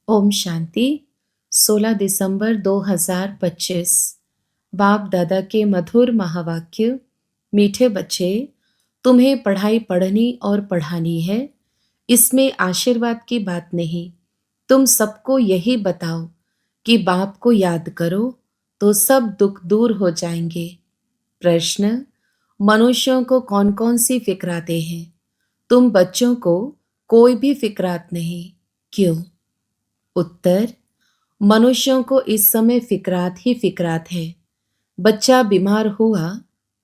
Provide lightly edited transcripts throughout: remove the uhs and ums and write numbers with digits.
ओम शांति। 16 दिसंबर 2025। बाप दादा के मधुर महावाक्य। मीठे बच्चे, तुम्हें पढ़ाई पढ़नी और पढ़ानी है, इसमें आशीर्वाद की बात नहीं। तुम सबको यही बताओ कि बाप को याद करो तो सब दुख दूर हो जाएंगे। प्रश्न, मनुष्यों को कौन कौन सी फिक्राते हैं? तुम बच्चों को कोई भी फिक्रात नहीं, क्यों? उत्तर, मनुष्यों को इस समय फिक्रात ही फिक्रात है। बच्चा बीमार हुआ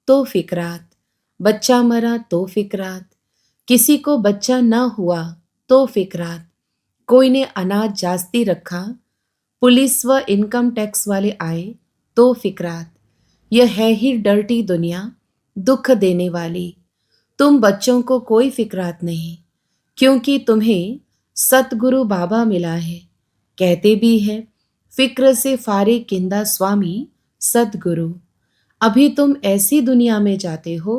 तो फिक्रात, बच्चा मरा तो फिक्रात, किसी को बच्चा न हुआ तो फिक्रात, कोई ने अनाज जास्ती रखा, पुलिस व इनकम टैक्स वाले आए तो फिक्रात। यह है ही डर्टी दुनिया, दुख देने वाली। तुम बच्चों को कोई फिक्रात नहीं, क्योंकि तुम्हें सतगुरु बाबा मिला है। कहते भी हैं, फिक्र से फारे किंदा स्वामी सतगुरु। अभी तुम ऐसी दुनिया में जाते हो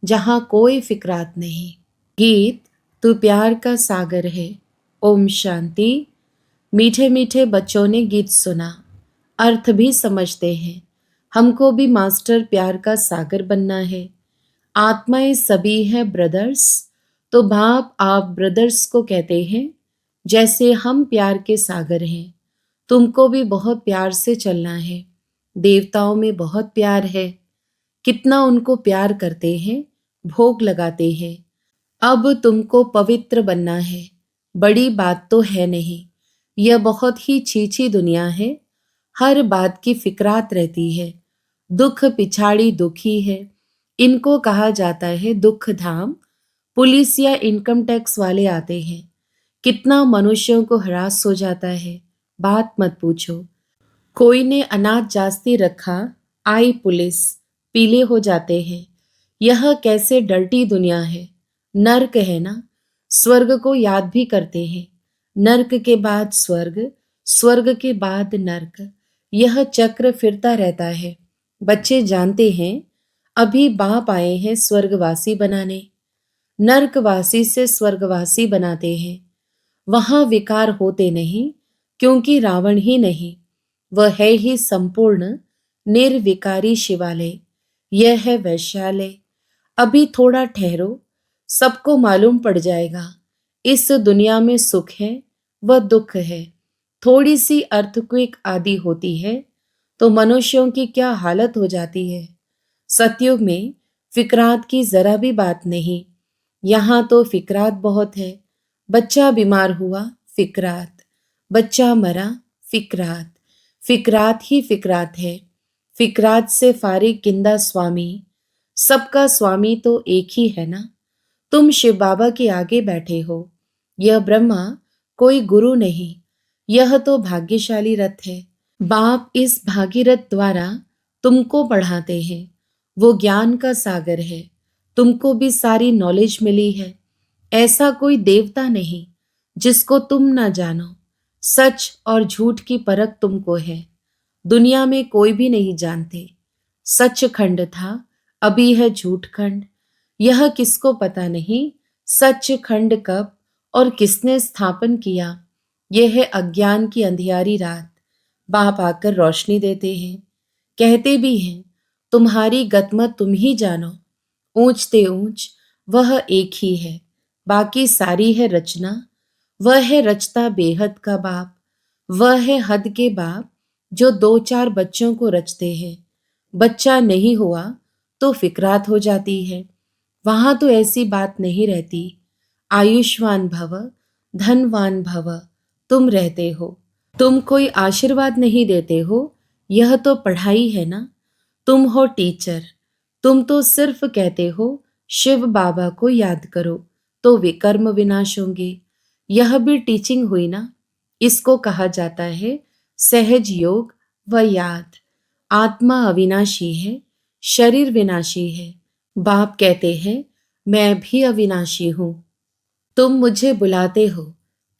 जहां कोई फिक्रात नहीं। गीत, तू प्यार का सागर है। ओम शांति। मीठे मीठे बच्चों ने गीत सुना, अर्थ भी समझते हैं। हमको भी मास्टर प्यार का सागर बनना है। आत्माएं सभी हैं ब्रदर्स, तो बाप आप ब्रदर्स को कहते हैं, जैसे हम प्यार के सागर हैं। तुमको भी बहुत प्यार से चलना है। देवताओं में बहुत प्यार है, कितना उनको प्यार करते हैं, भोग लगाते हैं। अब तुमको पवित्र बनना है, बड़ी बात तो है नहीं। यह बहुत ही छीछी दुनिया है, हर बात की फिक्रात रहती है। दुख पिछाड़ी दुखी है, इनको कहा जाता है दुख धाम। पुलिस या इनकम टैक्स वाले आते हैं, कितना मनुष्यों को हरास हो जाता है, बात मत पूछो। कोई ने अनाज जास्ती रखा, आई पुलिस, पीले हो जाते हैं। यह कैसे डर्टी दुनिया है, नर्क है ना। स्वर्ग को याद भी करते हैं, नर्क के बाद स्वर्ग, स्वर्ग के बाद नर्क। यह चक्र फिरता रहता है। बच्चे जानते हैं, अभी बाप आए हैं स्वर्गवासी बनाने। नर्कवासी से स्वर्गवासी बनाते हैं। वहां विकार होते नहीं, क्योंकि रावण ही नहीं, वह है ही संपूर्ण निर्विकारी शिवालय। यह है वैश्यालय। अभी थोड़ा ठहरो, सबको मालूम पड़ जाएगा। इस दुनिया में सुख है व दुख है। थोड़ी सी अर्थक्वेक आदि होती है तो मनुष्यों की क्या हालत हो जाती है। सतयुग में फिक्रात की जरा भी बात नहीं, यहाँ तो फिक्रात बहुत है। बच्चा बीमार हुआ, फिक्रात, बच्चा मरा, फिक्रात, फिक्रात ही फिक्रात है। फिक्रात से फारिग किंदा स्वामी, सबका स्वामी तो एक ही है ना। तुम शिव बाबा के आगे बैठे हो। यह ब्रह्मा कोई गुरु नहीं, यह तो भाग्यशाली रथ है। बाप इस भागीरथ द्वारा तुमको पढ़ाते हैं। वो ज्ञान का सागर है, तुमको भी सारी नॉलेज मिली है। ऐसा कोई देवता नहीं जिसको तुम ना जानो। सच और झूठ की परख तुमको है, दुनिया में कोई भी नहीं जानते। सच खंड था, अभी है झूठ खंड। यह किसको पता नहीं, सच खंड कब और किसने स्थापन किया। यह है अज्ञान की अंधियारी रात। बाप आकर रोशनी देते हैं, कहते भी हैं, तुम्हारी गतमत तुम ही जानो। ऊंचते ऊंच वह एक ही है, बाकी सारी है रचना। वह है रचता बेहद का बाप, वह है हद के बाप जो दो चार बच्चों को रचते हैं। बच्चा नहीं हुआ तो फिक्रात हो जाती है, वहां तो ऐसी बात नहीं रहती। आयुष्मान भव, धनवान भव, तुम रहते हो। तुम कोई आशीर्वाद नहीं देते हो, यह तो पढ़ाई है ना। तुम हो टीचर, तुम तो सिर्फ कहते हो शिव बाबा को याद करो तो विकर्म विनाश होंगे। यह भी टीचिंग हुई ना। इसको कहा जाता है सहज योग व याद। आत्मा अविनाशी है, शरीर विनाशी है। बाप कहते हैं, मैं भी अविनाशी हूं। तुम मुझे बुलाते हो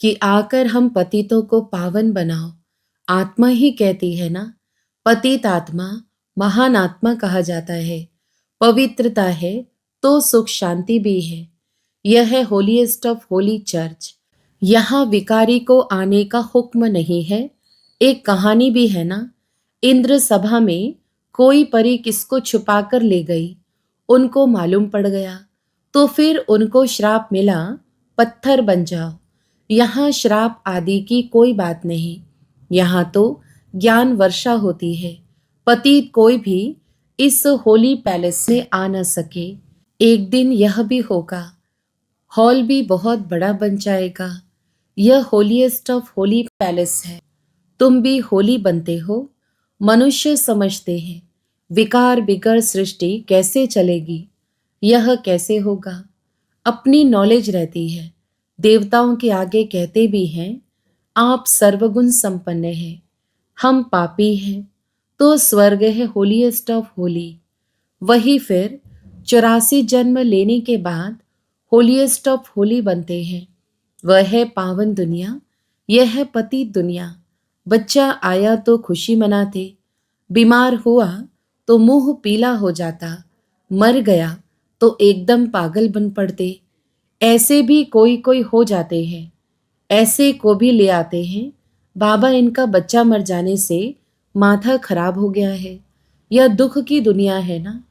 कि आकर हम पतितों को पावन बनाओ। आत्मा ही कहती है ना। पतित आत्मा महान आत्मा कहा जाता है। पवित्रता है तो सुख शांति भी है। यह है होलीएस्ट ऑफ होली चर्च। यहाँ विकारी को आने का हुक्म नहीं है। एक कहानी भी है ना, इंद्र सभा में कोई परी किसको छुपा कर ले गई, उनको मालूम पड़ गया, तो फिर उनको श्राप मिला, पत्थर बन जाओ। यहाँ श्राप आदि की कोई बात नहीं, यहाँ तो ज्ञान वर्षा होती है। पतित कोई भी इस होली पैलेस से आ न सके। एक दिन यह भी होगा, हॉल भी बहुत बड़ा बन जाएगा। यह होलीएस्ट ऑफ होली पैलेस है। तुम भी होली बनते हो। मनुष्य समझते हैं विकार बिगर सृष्टि कैसे चलेगी, यह कैसे होगा। अपनी नॉलेज रहती है। देवताओं के आगे कहते भी हैं, आप सर्वगुण संपन्न हैं, हम पापी हैं, तो स्वर्ग है होलीएस्ट ऑफ होली। वही फिर 84 जन्म लेने के बाद होलीएस्ट ऑफ होली बनते हैं। वह है पावन दुनिया, यह है पतित दुनिया। बच्चा आया तो खुशी मनाते, बीमार हुआ तो मुंह पीला हो जाता, मर गया तो एकदम पागल बन पड़ते। ऐसे भी कोई कोई हो जाते हैं। ऐसे को भी ले आते हैं, बाबा इनका बच्चा मर जाने से माथा खराब हो गया है। यह दुख की दुनिया है ना,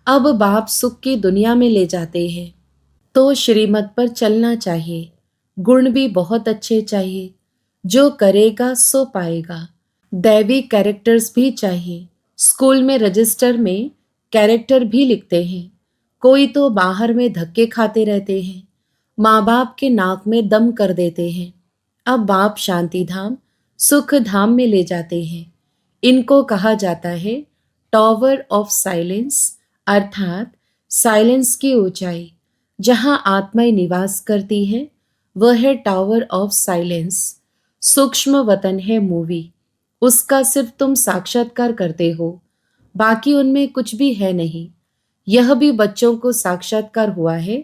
अब बाप सुख की दुनिया में ले जाते हैं। तो श्रीमत पर चलना चाहिए। गुण भी बहुत अच्छे चाहिए, जो करेगा सो पाएगा। दैवी कैरेक्टर्स भी चाहिए। स्कूल में रजिस्टर में कैरेक्टर भी लिखते हैं। कोई तो बाहर में धक्के खाते रहते हैं, माँ बाप के नाक में दम कर देते हैं। अब बाप शांति धाम सुख धाम में ले जाते हैं। इनको कहा जाता है टॉवर ऑफ साइलेंस, अर्थात साइलेंस की ऊंचाई। जहाँ आत्माएं निवास करती है वह है टावर ऑफ साइलेंस। सूक्ष्म वतन है मूवी, उसका सिर्फ तुम साक्षात्कार करते हो, बाकी उनमें कुछ भी है नहीं। यह भी बच्चों को साक्षात्कार हुआ है।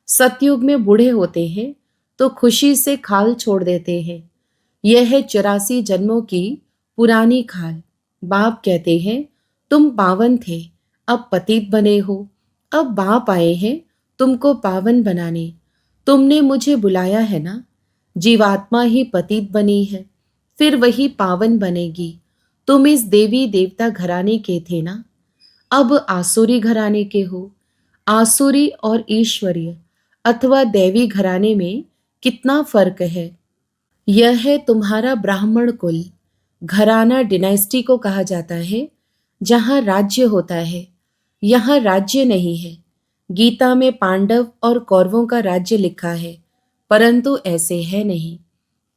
सतयुग में बूढ़े होते हैं तो खुशी से खाल छोड़ देते हैं। यह है 84 जन्मों की पुरानी खाल। बाप कहते हैं तुम पावन थे, अब पतित बने हो। अब बाप आए हैं तुमको पावन बनाने। तुमने मुझे बुलाया है ना। जीवात्मा ही पतित बनी है, फिर वही पावन बनेगी। तुम इस देवी देवता घराने के थे ना, अब आसुरी घराने के हो। आसुरी और ईश्वरीय अथवा दैवी घराने में कितना फर्क है। यह है तुम्हारा ब्राह्मण कुल। घराना डिनाइस्टी को कहा जाता है, जहाँ राज्य होता है। यहाँ राज्य नहीं है। गीता में पांडव और कौरवों का राज्य लिखा है, परंतु ऐसे है नहीं।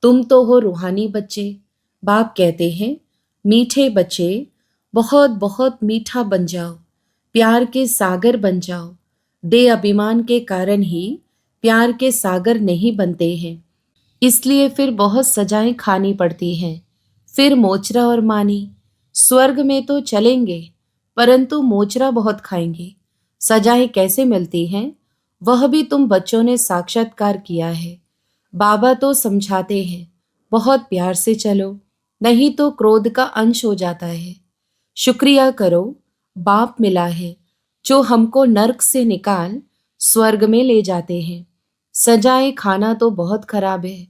तुम तो हो रूहानी बच्चे। बाप कहते हैं मीठे बच्चे, बहुत बहुत मीठा बन जाओ, प्यार के सागर बन जाओ। दे अभिमान के कारण ही प्यार के सागर नहीं बनते हैं, इसलिए फिर बहुत सजाएं खानी पड़ती हैं। फिर मोचरा और मानी। स्वर्ग में तो चलेंगे, परंतु मोचरा बहुत खाएंगे। सजाएं कैसे मिलती हैं, वह भी तुम बच्चों ने साक्षात्कार किया है। बाबा तो समझाते हैं बहुत प्यार से चलो, नहीं तो क्रोध का अंश हो जाता है। शुक्रिया करो, बाप मिला है जो हमको नर्क से निकाल स्वर्ग में ले जाते हैं। सजाए खाना तो बहुत खराब है।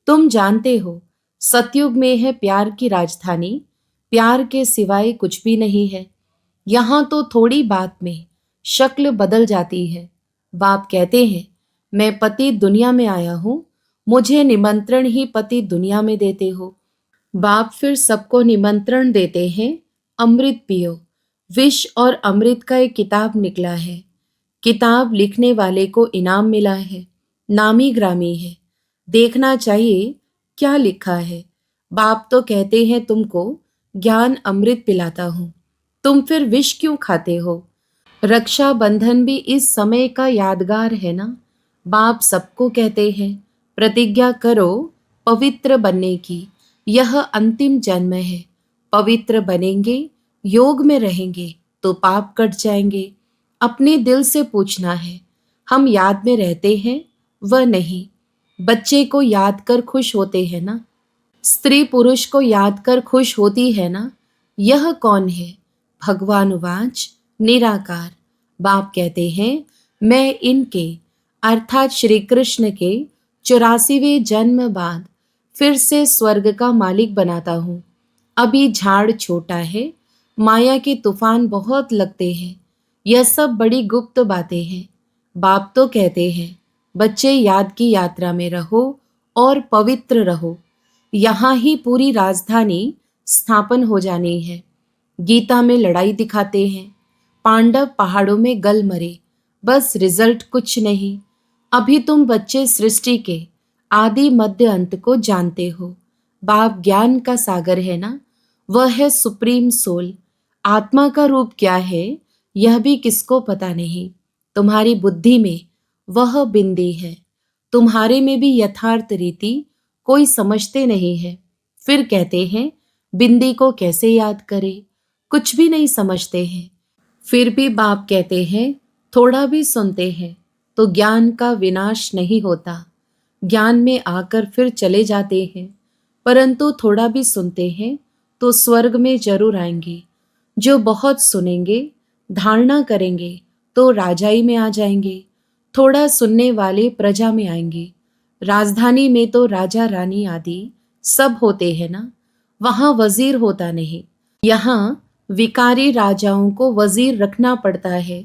तुम जानते हो सतयुग में है प्यार की राजधानी। प्यार के सिवाय कुछ भी नहीं है। यहाँ तो थोड़ी बात में शक्ल बदल जाती है। बाप कहते हैं मैं पति दुनिया में आया हूँ, मुझे निमंत्रण ही पति दुनिया में देते हो। बाप फिर सबको निमंत्रण देते हैं, अमृत पियो। विष और अमृत का एक किताब निकला है। किताब लिखने वाले को इनाम मिला है, नामी ग्रामी है। देखना चाहिए क्या लिखा है। बाप तो कहते हैं तुमको ज्ञान अमृत पिलाता हूँ, तुम फिर विष क्यों खाते हो। रक्षा बंधन भी इस समय का यादगार है ना। बाप सबको कहते हैं प्रतिज्ञा करो पवित्र बनने की, यह अंतिम जन्म है। पवित्र बनेंगे, योग में रहेंगे तो पाप कट जाएंगे। अपने दिल से पूछना है, हम याद में रहते हैं वह नहीं। बच्चे को याद कर खुश होते हैं ना, स्त्री पुरुष को याद कर खुश होती है ना। यह कौन है। भगवानुवाच निराकार। बाप कहते हैं मैं इनके अर्थात श्री कृष्ण के 84वें जन्म बाद फिर से स्वर्ग का मालिक बनाता हूँ। अभी झाड़ छोटा है, माया के तूफान बहुत लगते हैं। यह सब बड़ी गुप्त बातें हैं। बाप तो कहते हैं, बच्चे याद की यात्रा में रहो और पवित्र रहो। यहाँ ही पूरी राजधानी स्थापन हो जानी है। गीता में लड़ाई दिखाते हैं, पांडव पहाड़ों में गल मरे, बस रिजल्ट कुछ नहीं। अभी तुम बच्चे सृष्टि के आदि मध्य अंत को जानते हो। बाप ज्ञान का सागर है ना, वह है सुप्रीम सोल। आत्मा का रूप क्या है यह भी किसको पता नहीं। तुम्हारी बुद्धि में वह बिंदी है, तुम्हारे में भी यथार्थ रीति कोई समझते नहीं है। फिर कहते हैं बिंदी को कैसे याद करे, कुछ भी नहीं समझते हैं। फिर भी बाप कहते हैं थोड़ा भी सुनते हैं तो ज्ञान का विनाश नहीं होता। ज्ञान में आकर फिर चले जाते हैं, परंतु थोड़ा भी सुनते हैं तो स्वर्ग में जरूर आएंगे। जो बहुत सुनेंगे, धारणा करेंगे तो राजाई में आ जाएंगे। थोड़ा सुनने वाले प्रजा में आएंगे। राजधानी में तो राजा रानी आदि सब होते हैं ना, वहां वजीर होता नहीं। यहाँ विकारी राजाओं को वजीर रखना पड़ता है।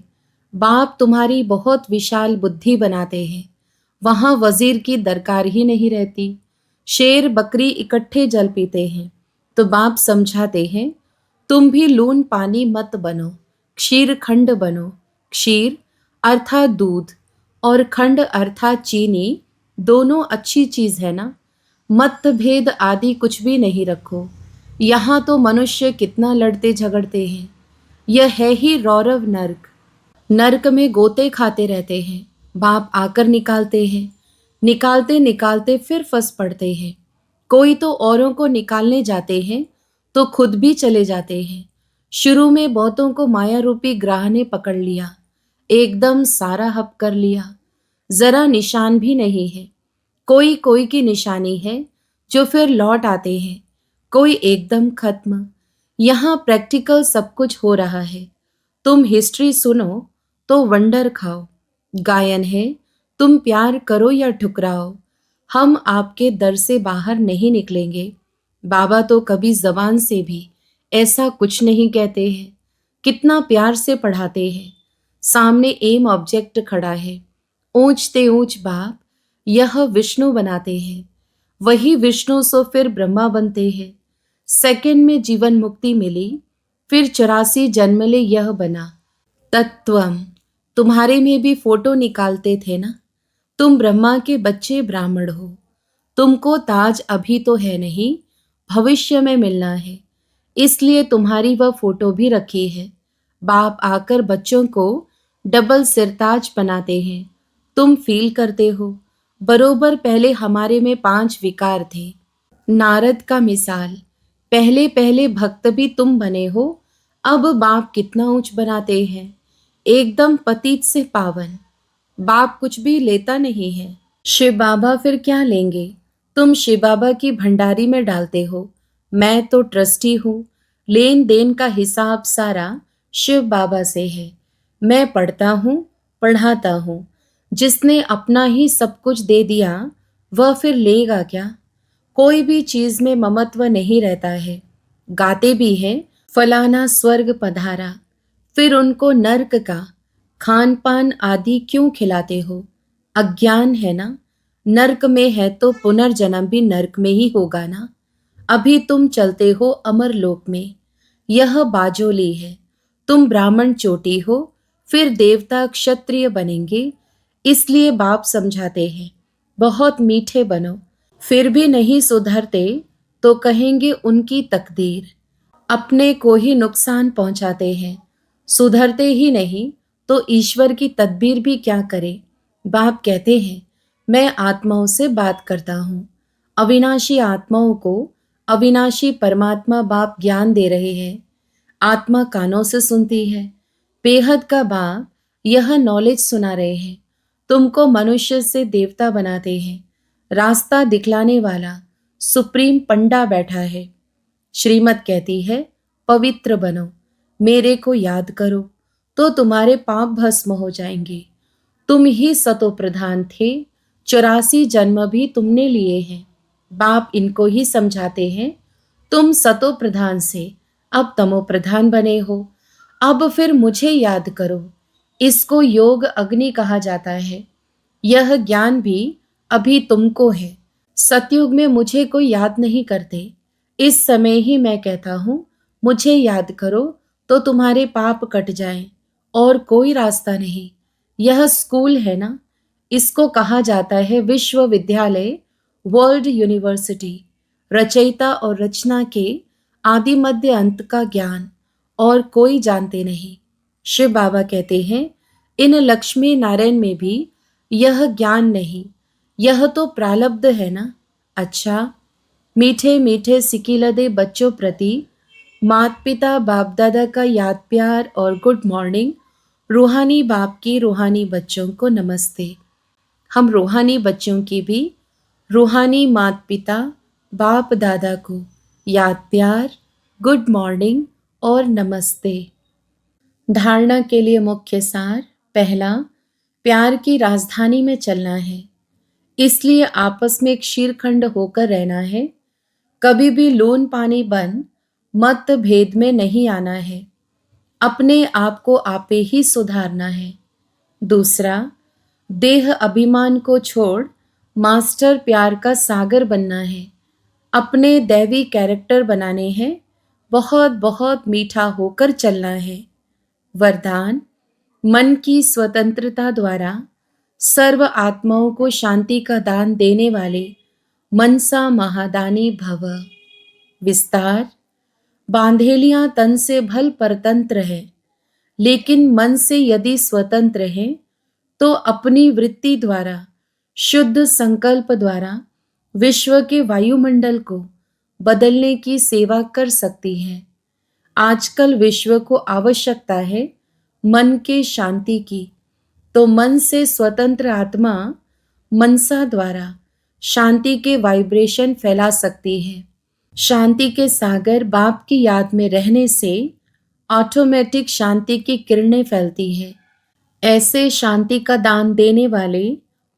बाप तुम्हारी बहुत विशाल बुद्धि बनाते हैं, वहां वजीर की दरकार ही नहीं रहती। शेर बकरी इकट्ठे जल पीते हैं तो बाप समझाते हैं तुम भी लून पानी मत बनो, क्षीर खंड बनो। क्षीर अर्थात दूध और खंड अर्थात चीनी, दोनों अच्छी चीज है ना। मतभेद आदि कुछ भी नहीं रखो। यहाँ तो मनुष्य कितना लड़ते झगड़ते हैं। यह है ही रौरव नर्क। नर्क में गोते खाते रहते हैं, बाप आकर निकालते हैं। निकालते निकालते फिर फंस पड़ते हैं। कोई तो औरों को निकालने जाते हैं तो खुद भी चले जाते हैं। शुरू में बहुतों को माया रूपी ग्राह ने पकड़ लिया, एकदम सारा हप कर लिया। जरा निशान भी नहीं है। कोई कोई की निशानी है जो फिर लौट आते हैं, कोई एकदम खत्म। यहाँ प्रैक्टिकल सब कुछ हो रहा है। तुम हिस्ट्री सुनो तो वंडर खाओ। गायन है, तुम प्यार करो या ठुकराओ, हम आपके दर से बाहर नहीं निकलेंगे। बाबा तो कभी जबान से भी ऐसा कुछ नहीं कहते हैं। कितना प्यार से पढ़ाते हैं। सामने एम ऑब्जेक्ट खड़ा है, ऊंचते ऊंच बाप यह विष्णु बनाते हैं। वही विष्णु सो फिर ब्रह्मा बनते हैं। सेकंड में जीवन मुक्ति मिली, फिर 84 जन्म ले यह बना तत्वम। तुम्हारे में भी फोटो निकालते थे ना। तुम ब्रह्मा के बच्चे ब्राह्मण हो। तुमको ताज अभी तो है नहीं, भविष्य में मिलना है, इसलिए तुम्हारी वह फोटो भी रखी है। बाप आकर बच्चों को डबल सिरताज बनाते हैं। तुम फील करते हो बरोबर पहले हमारे में 5 विकार थे। नारद का मिसाल, पहले पहले भक्त भी तुम बने हो। अब बाप कितना ऊंच बनाते हैं, एकदम पतित से पावन। बाप कुछ भी लेता नहीं है। शिव बाबा फिर क्या लेंगे। तुम शिव बाबा की भंडारी में डालते हो, मैं तो ट्रस्टी हूँ। लेन देन का हिसाब सारा शिव बाबा से है। मैं पढ़ता हूँ, पढ़ाता हूँ। जिसने अपना ही सब कुछ दे दिया वह फिर लेगा क्या। कोई भी चीज में ममत्व नहीं रहता है। गाते भी हैं फलाना स्वर्ग पधारा, फिर उनको नर्क का खान पान आदि क्यों खिलाते हो। अज्ञान है ना। नर्क में है तो पुनर्जन्म भी नर्क में ही होगा ना। अभी तुम चलते हो अमर लोक में, यह बाजोली है। तुम ब्राह्मण चोटी हो, फिर देवता क्षत्रिय बनेंगे। इसलिए बाप समझाते हैं बहुत मीठे बनो। फिर भी नहीं सुधरते तो कहेंगे उनकी तकदीर। अपने को ही नुकसान पहुंचाते हैं। सुधरते ही नहीं तो ईश्वर की तदबीर भी क्या करे। बाप कहते हैं मैं आत्माओं से बात करता हूँ। अविनाशी आत्माओं को अविनाशी परमात्मा बाप ज्ञान दे रहे हैं। आत्मा कानों से सुनती है। बेहद का बाप यह नॉलेज सुना रहे हैं। तुमको मनुष्य से देवता बनाते हैं। रास्ता दिखलाने वाला सुप्रीम पंडा बैठा है। श्रीमत कहती है पवित्र बनो, मेरे को याद करो तो तुम्हारे पाप भस्म हो जाएंगे। तुम ही सतो प्रधान थे, 84 जन्म भी तुमने लिए हैं। बाप इनको ही समझाते हैं, तुम सतो प्रधान से अब तमो प्रधान बने हो। अब फिर मुझे याद करो। इसको योग अग्नि कहा जाता है। यह ज्ञान भी अभी तुमको है। सतयुग में मुझे कोई याद नहीं करते। इस समय ही मैं कहता हूँ, मुझे याद करो तो तुम्हारे पाप कट जाएं, और कोई रास्ता नहीं। यह स्कूल है ना, इसको कहा जाता है विश्वविद्यालय, वर्ल्ड यूनिवर्सिटी। रचयिता और रचना के आदि मध्य अंत का ज्ञान और कोई जानते नहीं। शिव बाबा कहते हैं, इन लक्ष्मी नारायण में भी यह ज्ञान नहीं। यह तो प्रालब्ध है ना। अच्छा, मीठे मीठे सिकिलदे बच्चों प्रति माता पिता बाप दादा का याद प्यार और गुड मॉर्निंग। रूहानी बाप की रूहानी बच्चों को नमस्ते। हम रूहानी बच्चों की भी रूहानी माता पिता बाप दादा को याद प्यार, गुड मॉर्निंग और नमस्ते। धारणा के लिए मुख्य सार। पहला, प्यार की राजधानी में चलना है, इसलिए आपस में एक शीरखंड होकर रहना है। कभी भी लोन पानी बन मतभेद में नहीं आना है। अपने आप को आपे ही सुधारना है। दूसरा, देह अभिमान को छोड़ मास्टर प्यार का सागर बनना है। अपने दैवी कैरेक्टर बनाने हैं। बहुत बहुत मीठा होकर चलना है। वरदान, मन की स्वतंत्रता द्वारा सर्व आत्माओं को शांति का दान देने वाले मनसा महादानी भव। विस्तार, बांधेलियां तन से भल परतंत्र है, लेकिन मन से यदि स्वतंत्र है तो अपनी वृत्ति द्वारा, शुद्ध संकल्प द्वारा विश्व के वायुमंडल को बदलने की सेवा कर सकती है। आजकल विश्व को आवश्यकता है मन के शांति की, तो मन से स्वतंत्र आत्मा मनसा द्वारा शांति के वाइब्रेशन फैला सकती है। शांति के सागर बाप की याद में रहने से ऑटोमेटिक शांति की किरणें फैलती है। ऐसे शांति का दान देने वाले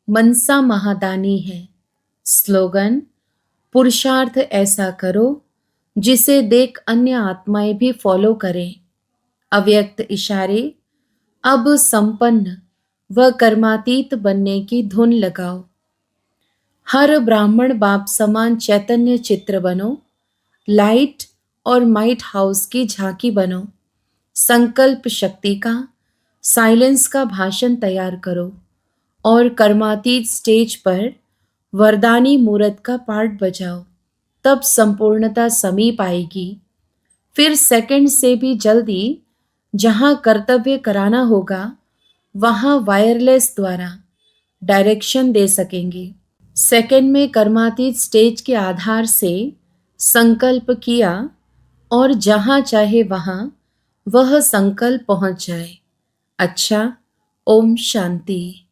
मनसा महादानी है। स्लोगन, पुरुषार्थ ऐसा करो जिसे देख अन्य आत्माएं भी फॉलो करें। अव्यक्त इशारे, अब संपन्न व कर्मातीत बनने की धुन लगाओ। हर ब्राह्मण बाप समान चैतन्य चित्र बनो। लाइट और माइट हाउस की झांकी बनो। संकल्प शक्ति का, साइलेंस का भाषण तैयार करो और कर्मातीत स्टेज पर वरदानी मूर्त का पार्ट बजाओ। तब संपूर्णता समीप आएगी। फिर सेकंड से भी जल्दी जहां कर्तव्य कराना होगा, वहां वायरलेस द्वारा डायरेक्शन दे सकेंगे। सेकंड में कर्मातीत स्टेज के आधार से संकल्प किया और जहां चाहे वहां वह संकल्प पहुंच जाए। अच्छा, ओम शांति।